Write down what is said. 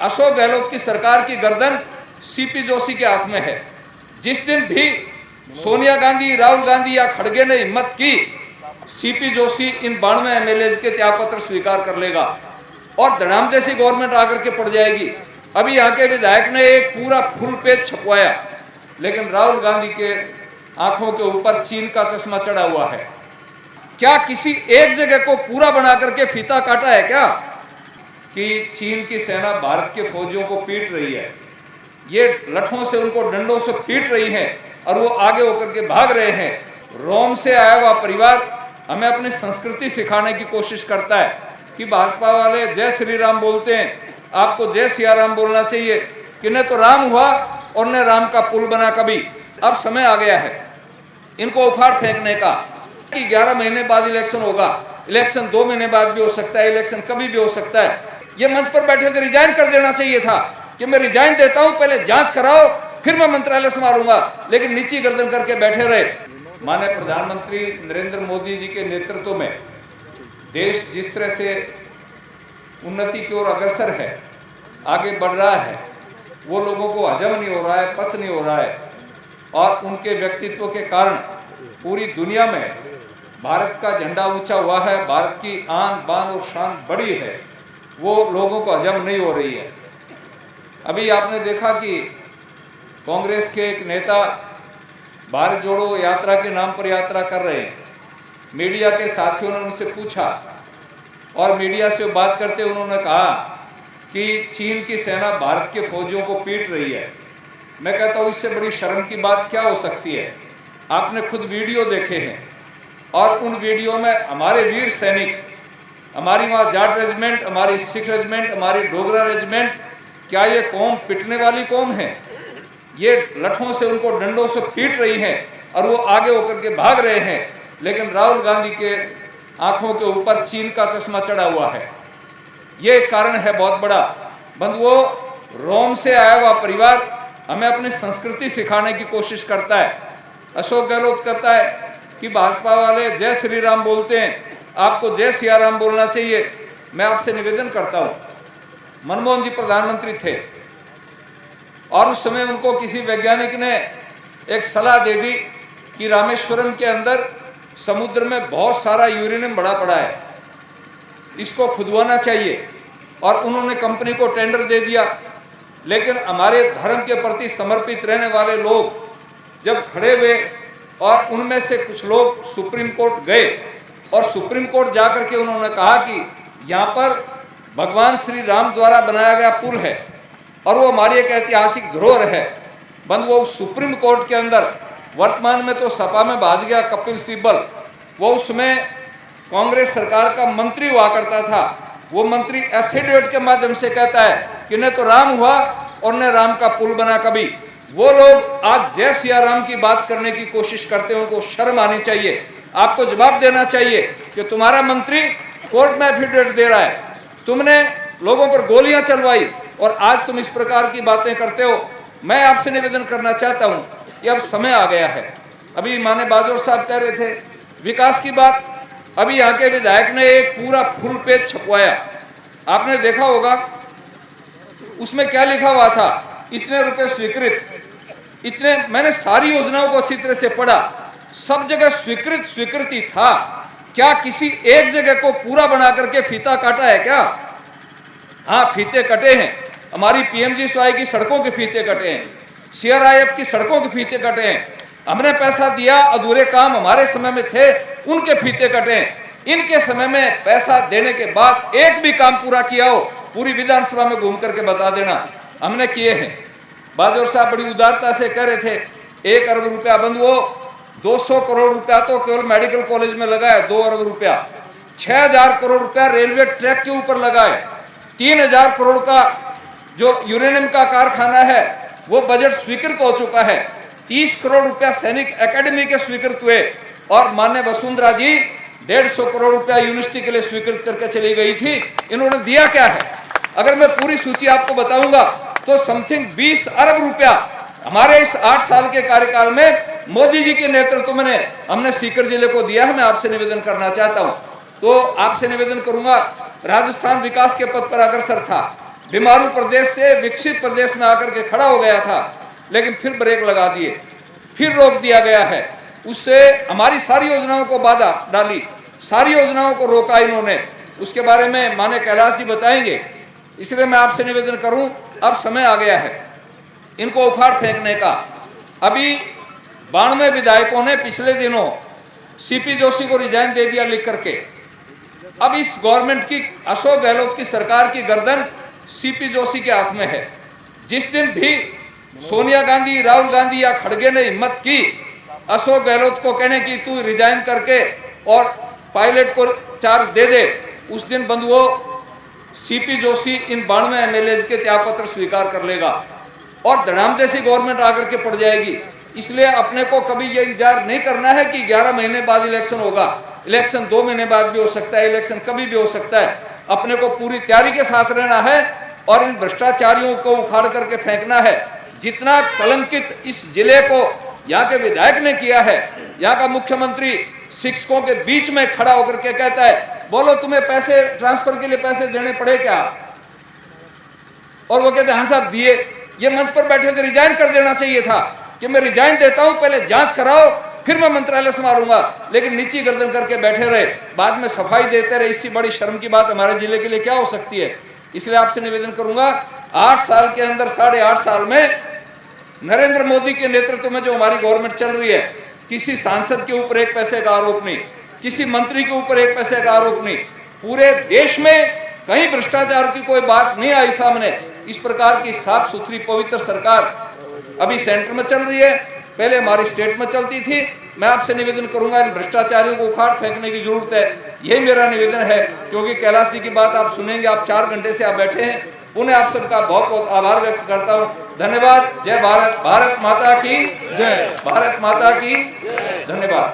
अशोक गहलोत की सरकार की गर्दन सीपी जोशी के हाथ में है। जिस दिन भी सोनिया गांधी, राहुल गांधी या खड़गे ने हिम्मत की, सीपी जोशी इन 92 एमएलए के त्यागपत्र स्वीकार कर लेगा और धड़ाम जैसी गवर्नमेंट आकर के पड़ जाएगी। अभी यहाँ के विधायक ने एक पूरा फुल पेज छपवाया, लेकिन राहुल गांधी के आंखों के ऊपर चीन का चश्मा चढ़ा हुआ है। क्या किसी एक जगह को पूरा बना करके फीता काटा है क्या कि चीन की सेना भारत के फौजियों को पीट रही है, ये लठों से उनको डंडों से पीट रही है और वो आगे होकर के भाग रहे हैं। रोम से आया हुआ परिवार हमें अपनी संस्कृति सिखाने की कोशिश करता है कि भाजपा वाले जय श्री राम बोलते हैं, आपको जय सिया राम बोलना चाहिए कि न तो राम हुआ और न राम का पुल बना कभी। अब समय आ गया है इनको उखाड़ फेंकने का कि 11 महीने बाद इलेक्शन होगा, इलेक्शन 2 महीने बाद भी हो सकता है, इलेक्शन कभी भी हो सकता है। ये मंच पर बैठे थे रिजाइन कर देना चाहिए था कि मैं रिजाइन देता हूं, पहले जांच कराओ फिर मैं मंत्रालय संभालूंगा, लेकिन नीची गर्दन करके बैठे रहे। माननीय प्रधानमंत्री नरेंद्र मोदी जी के नेतृत्व में देश जिस तरह से उन्नति की ओर अग्रसर है, आगे बढ़ रहा है, वो लोगों को हजम नहीं हो रहा है, पच नहीं हो रहा है और उनके व्यक्तित्व के कारण पूरी दुनिया में भारत का झंडा ऊंचा हुआ है, भारत की आन बान और शान बड़ी है, वो लोगों को हजम नहीं हो रही है। अभी आपने देखा कि कांग्रेस के एक नेता भारत जोड़ो यात्रा के नाम पर यात्रा कर रहे हैं। मीडिया के साथियों ने उनसे पूछा और मीडिया से बात करते उन्होंने कहा कि चीन की सेना भारत के फौजियों को पीट रही है। मैं कहता हूँ इससे बड़ी शर्म की बात क्या हो सकती है। आपने खुद वीडियो देखे हैं और उन वीडियो में हमारे वीर सैनिक, हमारी वहाँ जाट रेजिमेंट, हमारी सिख रेजिमेंट, हमारी डोगरा रेजिमेंट, क्या ये कौम पिटने वाली कौम है? ये लठों से उनको डंडों से पीट रही हैं और वो आगे होकर के भाग रहे हैं, लेकिन राहुल गांधी के आंखों के ऊपर चीन का चश्मा चढ़ा हुआ है। ये कारण है बहुत बड़ा। बंधुओं, रोम से आया हुआ परिवार हमें अपनी संस्कृति सिखाने की कोशिश करता है। अशोक गहलोत कहता है कि भाजपा वाले जय श्री राम बोलते हैं, आपको जय सिया राम बोलना चाहिए। मैं आपसे निवेदन करता हूँ, मनमोहन जी प्रधानमंत्री थे और उस समय उनको किसी वैज्ञानिक ने एक सलाह दे दी कि रामेश्वरम के अंदर समुद्र में बहुत सारा यूरेनियम भरा पड़ा है, इसको खुदवाना चाहिए और उन्होंने कंपनी को टेंडर दे दिया। लेकिन हमारे धर्म के प्रति समर्पित रहने वाले लोग जब खड़े हुए और उनमें से कुछ लोग सुप्रीम कोर्ट गए और सुप्रीम कोर्ट जाकर के उन्होंने कहा कि यहाँ पर भगवान श्री राम द्वारा बनाया गया पुल है और वो हमारी एक ऐतिहासिक धरोहर है। बंधुओं, सुप्रीम कोर्ट के अंदर वर्तमान में तो सपा में भाज गया कपिल सिब्बल, वो उसमें कांग्रेस सरकार का मंत्री हुआ करता था। वो मंत्री एफिडेविट के माध्यम से कहता है कि न तो राम हुआ और न राम का पुल बना कभी। वो लोग आज जय सिया राम की बात करने की कोशिश करते हैं, उनको शर्म आनी चाहिए। आपको जवाब देना चाहिए कि तुम्हारा मंत्री कोर्ट में एफिडेविट दे रहा है, तुमने लोगों पर गोलियां चलवाई और आज तुम इस प्रकार की बातें करते हो। मैं आपसे निवेदन करना चाहता हूं कि अब समय आ गया है। अभी माननीय बहादुर साहब कह रहे थे विकास की बात, अभी यहाँ के विधायक ने एक पूरा फुल पेज छपवाया, आपने देखा होगा। उसमें क्या लिखा हुआ था, इतने रुपए स्वीकृत, इतने, मैंने सारी योजनाओं को अच्छी तरह से पढ़ा, सब जगह स्वीकृति था। क्या किसी एक जगह को पूरा बना करके फीता काटा है क्या? हाँ, फीते कटे हैं। हमारी पीएमजीएसवाई की सड़कों के फीते कटे हैं, सीआरआईएफ की सड़कों के फीते कटे हैं। हमने पैसा दिया, अधूरे काम हमारे समय में थे, उनके फीते कटे हैं। इनके समय में पैसा देने के बाद एक भी काम पूरा किया हो, पूरी विधानसभा में घूम करके बता देना, हमने किए हैं। बहादुर साहब बड़ी उदारता से कह रहे थे 1 अरब रुपया। बंधुओं, 200 करोड़ रुपया तो केवल मेडिकल कॉलेज में लगा है, 2 अरब रुपया, 6000 करोड़ रुपया रेलवे ट्रैक के ऊपर लगा है, 3000 करोड़ का जो यूरेनियम का कारखाना है वो बजट स्वीकृत हो चुका है, 30 करोड़ रुपया सैनिक एकेडमी के स्वीकृत हुए और माननीय वसुंधरा जी 150 करोड़ रुपया यूनिवर्सिटी के लिए स्वीकृत करके चली गई थी। इन्होंने दिया क्या है? अगर मैं पूरी सूची आपको बताऊंगा तो समथिंग 20 अरब रुपया हमारे इस 8 साल के कार्यकाल में मोदी जी के नेतृत्व में हमने सीकर जिले को दिया है। मैं आपसे निवेदन करना चाहता हूं, तो आपसे निवेदन करूंगा, राजस्थान विकास के पथ पर अग्रसर था, बीमारू प्रदेश से विकसित प्रदेश में आकर के खड़ा हो गया था, लेकिन फिर ब्रेक लगा दिए, फिर रोक दिया गया है। उससे हमारी सारी योजनाओं को बाधा डाली, सारी योजनाओं को रोका इन्होंने। उसके बारे में माननीय कैलाश जी बताएंगे। इसलिए मैं आपसे निवेदन करूं, अब समय आ गया है इनको उखाड़ फेंकने का। अभी 92 विधायकों ने पिछले दिनों सीपी जोशी को रिजाइन दे दिया लिख करके। अब इस गवर्नमेंट की, अशोक गहलोत की सरकार की गर्दन सीपी जोशी के हाथ में है। जिस दिन भी सोनिया गांधी, राहुल गांधी या खड़गे ने हिम्मत की अशोक गहलोत को कहने की तू रिजाइन करके और पायलट को चार्ज दे दे, उस दिन बंधुओं सीपी जोशी इन 92 एमएलए के त्यागपत्र स्वीकार कर लेगा और धड़ाम जैसी गवर्नमेंट आकर के पड़ जाएगी। इसलिए अपने को कभी ये इंतजार नहीं करना है कि 11 महीने बाद इलेक्शन होगा। इलेक्शन 2 महीने बाद भी हो सकता है, इलेक्शन कभी भी हो सकता है। अपने को पूरी तैयारी के साथ रहना है और इन भ्रष्टाचारियों को उखाड़ करके फेंकना है। जितना कलंकित इस जिले को यहाँ के विधायक ने किया है, यहाँ का मुख्यमंत्री शिक्षकों के बीच में खड़ा होकर के कहता है बोलो तुम्हें पैसे ट्रांसफर के लिए पैसे देने पड़े क्या, और वो कहते हैं हाँ साहब दिए। ये मंच पर बैठे थे, रिजाइन कर देना चाहिए था कि मैं रिजाइन देता हूं, पहले जांच कराओ फिर मैं मंत्रालय संभालूंगा। लेकिन नीची गर्दन करके बैठे रहे, बाद में सफाई देते रहे। इससे बड़ी शर्म की बात हमारे जिले के लिए क्या हो सकती है। इसलिए आपसे निवेदन करूंगा, 8 साल के अंदर 8.5 साल में नरेंद्र मोदी के नेतृत्व में जो हमारी गवर्नमेंट चल रही है, किसी सांसद के ऊपर 1 पैसे का आरोप नहीं, किसी मंत्री के ऊपर 1 पैसे का आरोप नहीं, पूरे देश में कहीं भ्रष्टाचार की कोई बात नहीं आई सामने। इस प्रकार की साफ सुथरी पवित्र सरकार अभी सेंटर में चल रही है, पहले हमारी स्टेट में चलती थी। मैं आपसे निवेदन करूंगा, इन भ्रष्टाचारियों को उखाड़ फेंकने की जरूरत है, यही मेरा निवेदन है। क्योंकि कैलाश जी की बात आप सुनेंगे, आप 4 घंटे से आप बैठे हैं। उन्हें आप सबका बहुत बहुत आभार व्यक्त करता हूँ। धन्यवाद। जय भारत, भारत माता की जय, भारत माता की धन्यवाद।